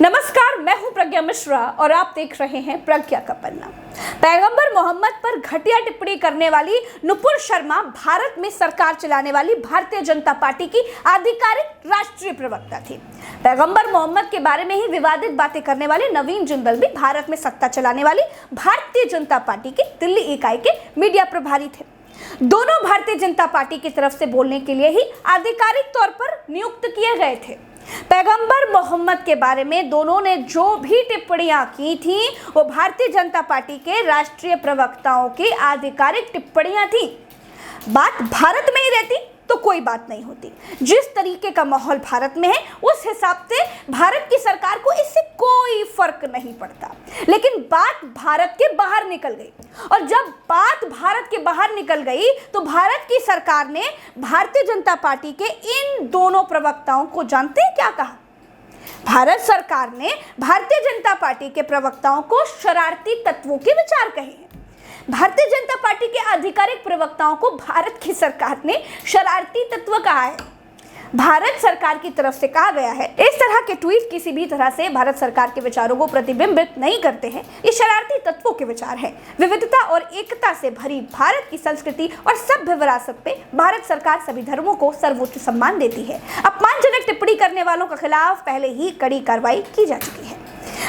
नमस्कार, मैं हूं प्रज्ञा मिश्रा और आप देख रहे हैं प्रज्ञा का पन्ना। पैगंबर मोहम्मद पर घटिया टिप्पणी करने वाली नुपुर शर्मा भारत में सरकार चलाने वाली भारतीय जनता पार्टी की आधिकारिक राष्ट्रीय प्रवक्ता थी। पैगंबर मोहम्मद के बारे में ही विवादित बातें करने वाले नवीन जिंदल भी भारत में सत्ता चलाने वाली भारतीय जनता पार्टी की दिल्ली इकाई के मीडिया प्रभारी थे। दोनों भारतीय जनता पार्टी की तरफ से बोलने के लिए ही आधिकारिक तौर पर नियुक्त किए गए थे। पैगंबर मोहम्मद के बारे में दोनों ने जो भी टिप्पणियां की थी वो भारतीय जनता पार्टी के राष्ट्रीय प्रवक्ताओं की आधिकारिक टिप्पणियां थी। बात भारत में ही रहती तो कोई बात नहीं होती। जिस तरीके का माहौल भारत में है उस हिसाब से भारत की सरकार को इससे कोई फर्क नहीं पड़ता। लेकिन बात भारत के बाहर निकल गई और जब बात भारत के बाहर निकल गई तो भारत की सरकार ने भारतीय जनता पार्टी के इन दोनों प्रवक्ताओं को जानते हैं क्या कहा? भारत सरकार ने भारतीय जनता पार्टी के प्रवक्ताओं को शरारती तत्वों के विचार कहे हैं। भारतीय जनता पार्टी के आधिकारिक प्रवक्ताओं को भारत की सरकार ने शरारती तत्व कहा है। भारत सरकार की तरफ से कहा गया है इस तरह के ट्वीट किसी भी तरह से भारत सरकार के विचारों को प्रतिबिंबित नहीं करते हैं। ये शरारती तत्वों के विचार हैं। विविधता और एकता से भरी भारत की संस्कृति और सभ्य विरासत पे भारत सरकार सभी धर्मों को सर्वोच्च सम्मान देती है। अपमानजनक टिप्पणी करने वालों के खिलाफ पहले ही कड़ी कार्रवाई की जा चुकी है।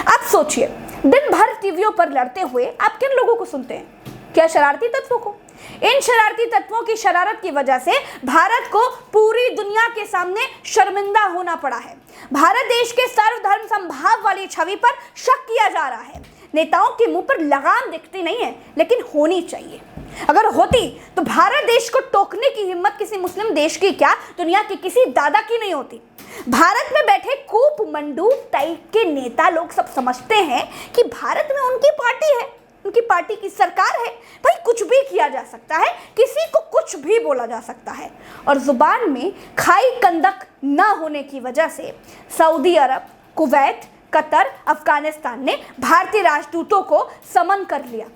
अब सोचिए, दिन भर टीवियों पर लड़ते हुए आप किन लोगों को सुनते हैं? क्या शरारती तत्वों को? इन शरारती तत्वों की शरारत की वजह से भारत को पूरी दुनिया के सामने शर्मिंदा होना पड़ा है। भारत देश के सर्वधर्म समभाव वाली छवि पर शक किया जा रहा है। नेताओं के मुंह पर लगाम दिखती नहीं है, लेकिन होनी चाहिए। अगर होती तो भारत देश को टोकने की हिम्मत किसी मुस्लिम देश की क्या, दुनिया के किसी दादा की नहीं होती। भारत में बैठे कूप मंडू टाइप के नेता लोग सब समझते हैं कि भारत में उनकी पार्टी है, उनकी पार्टी की सरकार है। भाई कुछ भी किया जा सकता है, किसी को कुछ भी बोला जा सकता है। और जुबान में खाई कंदक न होने की वजह से सऊदी अरब, कुवैत, कतर, अफगानिस्तान ने भारतीय राजदूतों को समन कर लिया।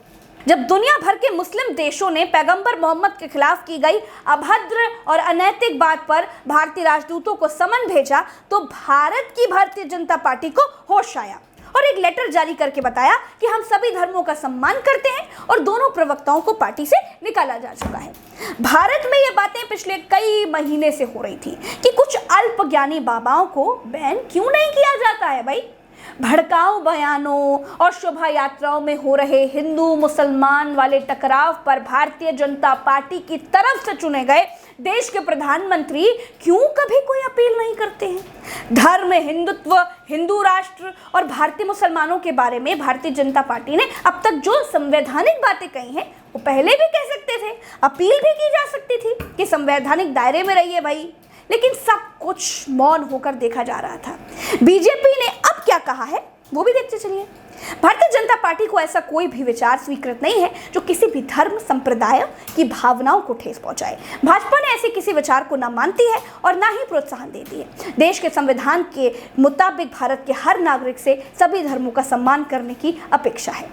जब दुनिया भर के मुस्लिम देशों ने पैगंबर मोहम्मद के खिलाफ की गई अभद्र और अनैतिक बात पर भारतीय राजदूतों को समन भेजा तो भारत की भारतीय जनता पार्टी को होश आया और एक लेटर जारी करके बताया कि हम सभी धर्मों का सम्मान करते हैं और दोनों प्रवक्ताओं को पार्टी से निकाला जा चुका है। भारत में ये बातें पिछले कई महीने से हो रही थी कि कुछ अल्पज्ञानी बाबाओं को बैन क्यों नहीं किया जाता है। भाई भड़काऊ बयानों और शोभा यात्राओं में हो रहे हिंदू मुसलमान वाले टकराव पर भारतीय जनता पार्टी की तरफ से चुने गए देश के प्रधानमंत्री क्यों कभी कोई अपील नहीं करते हैं? धर्म, हिंदुत्व, हिंदू राष्ट्र और भारतीय मुसलमानों के बारे में भारतीय जनता पार्टी ने अब तक जो संवैधानिक बातें कही हैं वो पहले भी कह सकते थे, अपील भी की जा सकती थी कि संवैधानिक दायरे में रहिए भाई। लेकिन सब कुछ मौन होकर देखा जा रहा था। बीजेपी ने अब क्या कहा है वो भी देखते चलिए। भारतीय जनता पार्टी को ऐसा कोई भी विचार स्वीकृत नहीं है जो किसी भी धर्म संप्रदाय की भावनाओं को ठेस पहुंचाए। भाजपा ने ऐसे किसी विचार को न मानती है और ना ही प्रोत्साहन देती है। देश के संविधान के मुताबिक भारत के हर नागरिक से सभी धर्मों का सम्मान करने की अपेक्षा है।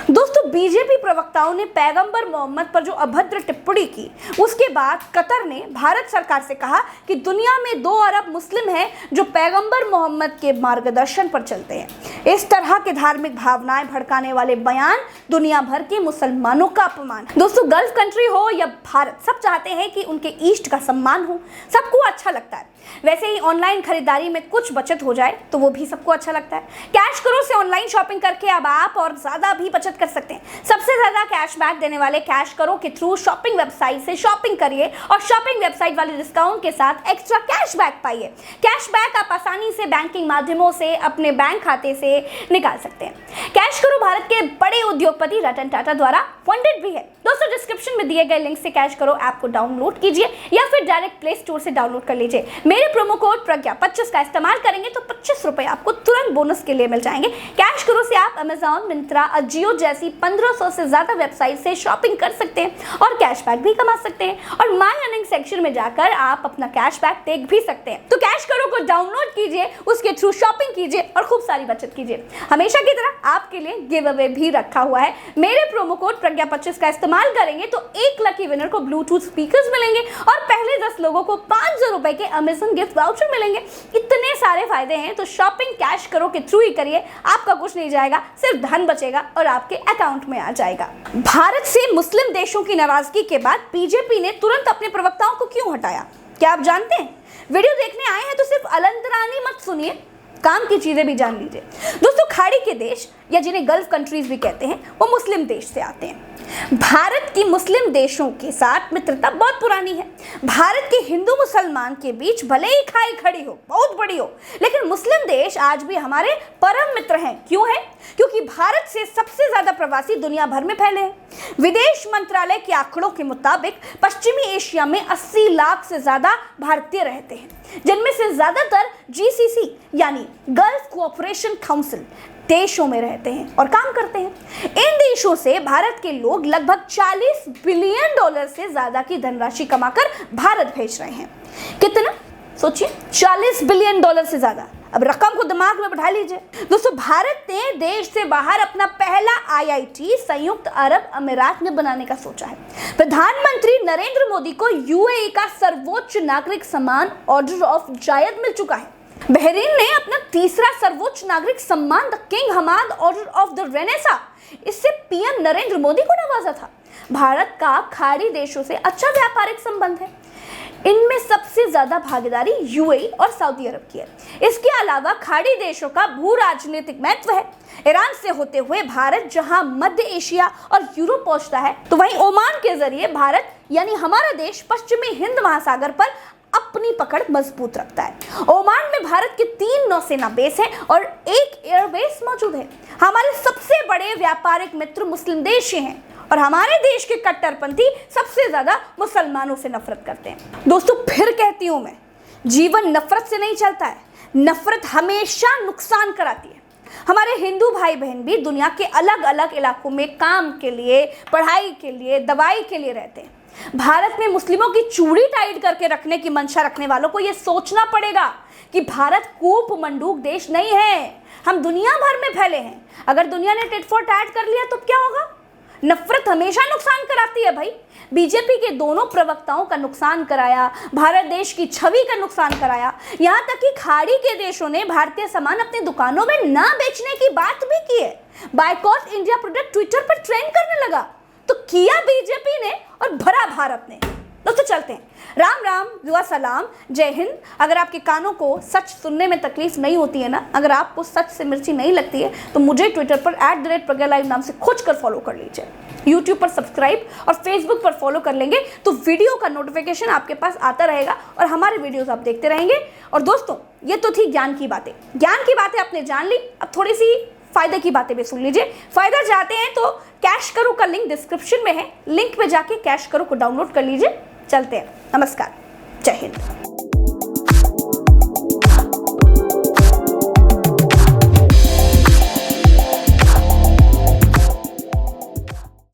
दोस्तों, बीजेपी प्रवक्ताओं ने पैगंबर मोहम्मद पर जो अभद्र टिप्पणी की उसके बाद कतर ने भारत सरकार से कहा कि दुनिया में 2 अरब मुस्लिम हैं जो पैगंबर मोहम्मद के मार्गदर्शन पर चलते हैं। इस तरह के धार्मिक भावनाएं भड़काने वाले बयान दुनिया भर के मुसलमानों का अपमान है। दोस्तों, गल्फ कंट्री हो या भारत, सब चाहते हैं कि उनके ईस्ट का सम्मान हो, सबको अच्छा लगता है। वैसे ही ऑनलाइन खरीदारी में कुछ बचत हो जाए तो वो भी सबको अच्छा लगता है। कैश करो से ऑनलाइन शॉपिंग करके अब आप और ज्यादा भी बचत कर सकते हैं। सबसे ज्यादा कैशबैक देने वाले कैश करो के थ्रू शॉपिंग वेबसाइट से शॉपिंग करिए और शॉपिंग वेबसाइट वाले डिस्काउंट के साथ एक्स्ट्रा कैशबैक पाइए। कैशबैक आप आसानी से बैंकिंग माध्यमों से अपने बैंक खाते से निकाल सकते हैं। कैश करो भारत के बड़े उद्योगपति रतन टाटा द्वारा फंडेड भी है। दोस्तों, डिस्क्रिप्शन में दिए गए लिंक से कैश करो ऐप को डाउनलोड कीजिए या फिर डायरेक्ट प्ले स्टोर से डाउनलोड कर लीजिए। मेरे प्रोमो कोड प्रज्ञा 25 का इस्तेमाल करेंगे तो 25 रुपए आपको तुरंत बोनस के लिए मिल जाएंगे। कैश करो से आप अमेजॉन, मिंत्रा, अजियो जैसी 1500 से ज्यादा वेबसाइट से शॉपिंग कर सकते हैं और कैशबैक भी कमा सकते हैं। और माय अर्निंग सेक्शन में जाकर आप अपना कैशबैक देख भी सकते हैं। तो कैश करो को डाउनलोड कीजिए, उसके थ्रू शॉपिंग कीजिए और खूब सारी बचत कीजिए। हमेशा की तरह आपके लिए गिव अवे भी रखा हुआ है। मेरे प्रोमो कोड प्रज्ञा 25 का इस्तेमाल करेंगे तो 1 लकी विनर को ब्लूटूथ स्पीकर्स मिलेंगे और पहले 10 लोगों को 500 रुपए के अमेजन गिफ्ट वाउचर मिलेंगे। इतने सारे फायदे हैं तो शॉपिंग कैश करो के थ्रू ही करिए, आपका कुछ नहीं जाएगा, सिर्फ धन बचेगा और आपके अकाउंट में आ जाएगा। भारत से मुस्लिम देशों की नाराजगी के बाद बीजेपी ने तुरंत अपने प्रवक्ताओं को क्यों हटाया, क्या आप जानते हैं? वीडियो देखने आए हैं तो सिर्फ अलंतरानी मत सुनिए, काम की चीजें भी जान लीजिए। दोस्तों, खाड़ी के देश या जिन्हें गल्फ कंट्रीज भी कहते हैं, वो मुस्लिम देश से आते हैं। भारत की मुस्लिम देशों के साथ मित्रता बहुत पुरानी है। भारत के हिंदू मुसलमान के बीच भले ही खाई खड़ी हो, बहुत बड़ी हो, लेकिन मुस्लिम देश आज भी हमारे परम मित्र हैं। क्यों है? क्योंकि भारत से सबसे ज्यादा प्रवासी दुनिया भर में फैले हैं। विदेश मंत्रालय के आंकड़ों के मुताबिक पश्चिमी एशिया में 80 लाख से ज्यादा भारतीय रहते हैं, जिनमें से ज्यादातर जीसीसी यानी गल्फ कोऑपरेशन काउंसिल देशों में रहते हैं और काम करते हैं। इन देशों से भारत के लोग लगभग 40 बिलियन डॉलर से ज्यादा की धनराशि कमाकर भारत भेज रहे हैं। कितना सोचिए, 40 बिलियन डॉलर से ज्यादा। अब रकम को दिमाग में बैठा लीजिए। दोस्तों, भारत ने देश से बाहर अपना पहला आईआईटी संयुक्त अरब अमीरात में बनाने का सोचा है। प्रधानमंत्री नरेंद्र मोदी को यूएई का सर्वोच्च नागरिक सम्मान ऑर्डर ऑफ जायद मिल चुका है। बहरीन ने अपना तीसरा सर्वोच्च नागरिक सम्मान the King Hamad Order of the Renaissance, इससे पीएम नरेंद्र मोदी को नवाजा था। भारत का खाड़ी देशों से अच्छा व्यापारिक संबंध है। इनमें सबसे ज्यादा भागीदारी यूएई और सऊदी अरब की है। इसके अलावा खाड़ी देशों का भू राजनीतिक महत्व है। ईरान से होते हुए भारत जहां मध्य एशिया और यूरोप पहुंचता है, तो वहीं ओमान के जरिए भारत यानी हमारा देश पश्चिमी हिंद महासागर पर अपनी पकड़ मजबूत रखता है। ओमान में भारत के 3 नौसेना बेस हैं और 1 एयरबेस मौजूद है। हमारे सबसे बड़े व्यापारिक मित्र मुस्लिम देश हैं और हमारे देश के कट्टरपंथी सबसे ज्यादा मुसलमानों से नफरत करते हैं। दोस्तों, फिर कहती हूं मैं, जीवन नफरत से नहीं चलता है। नफरत हमेशा नुकसान कराती है। हमारे हिंदू भाई बहन भी दुनिया के अलग अलग इलाकों में काम के लिए, पढ़ाई के लिए, दवाई के लिए रहते हैं। भारत में मुस्लिमों की चूड़ी टाइट करके रखने की मंशा रखने वालों को यह सोचना पड़ेगा कि भारत कूप मंडूक देश नहीं है। हम दुनिया भर में फैले हैं। अगर दुनिया ने टिट फॉर टैट कर लिया तो क्या होगा? नफरत हमेशा नुकसान कराती है भाई। बीजेपी के दोनों प्रवक्ताओं का नुकसान कराया, भारत देश की छवि का नुकसान कराया, यहाँ तक कि खाड़ी के देशों ने भारतीय सामान अपनी दुकानों में ना बेचने की बात भी की है। बायकॉट इंडिया प्रोडक्ट ट्विटर पर ट्रेंड करने लगा, तो किया बीजेपी ने और भरा भारत ने। दोस्तों, चलते हैं। राम राम, दुआ सलाम, जय हिंद। अगर आपके कानों को सच सुनने में तकलीफ नहीं होती है ना, अगर आपको सच से मिर्ची नहीं लगती है, तो मुझे ट्विटर पर @प्रज्ञा नाम से खोज कर फॉलो कर लीजिए। यूट्यूब पर सब्सक्राइब और फेसबुक पर फॉलो कर लेंगे तो वीडियो का नोटिफिकेशन आपके पास आता रहेगा और हमारे वीडियोस आप देखते रहेंगे। और दोस्तों, ये तो थी ज्ञान की बातें। ज्ञान की बातें आपने जान ली, अब थोड़ी सी फायदे की बातें भी सुन लीजिए। फायदा चाहते हैं तो कैश करो का लिंक डिस्क्रिप्शन में है, लिंक पे जाके कैश करो को डाउनलोड कर लीजिए। चलते हैं, नमस्कार, जय हिंद।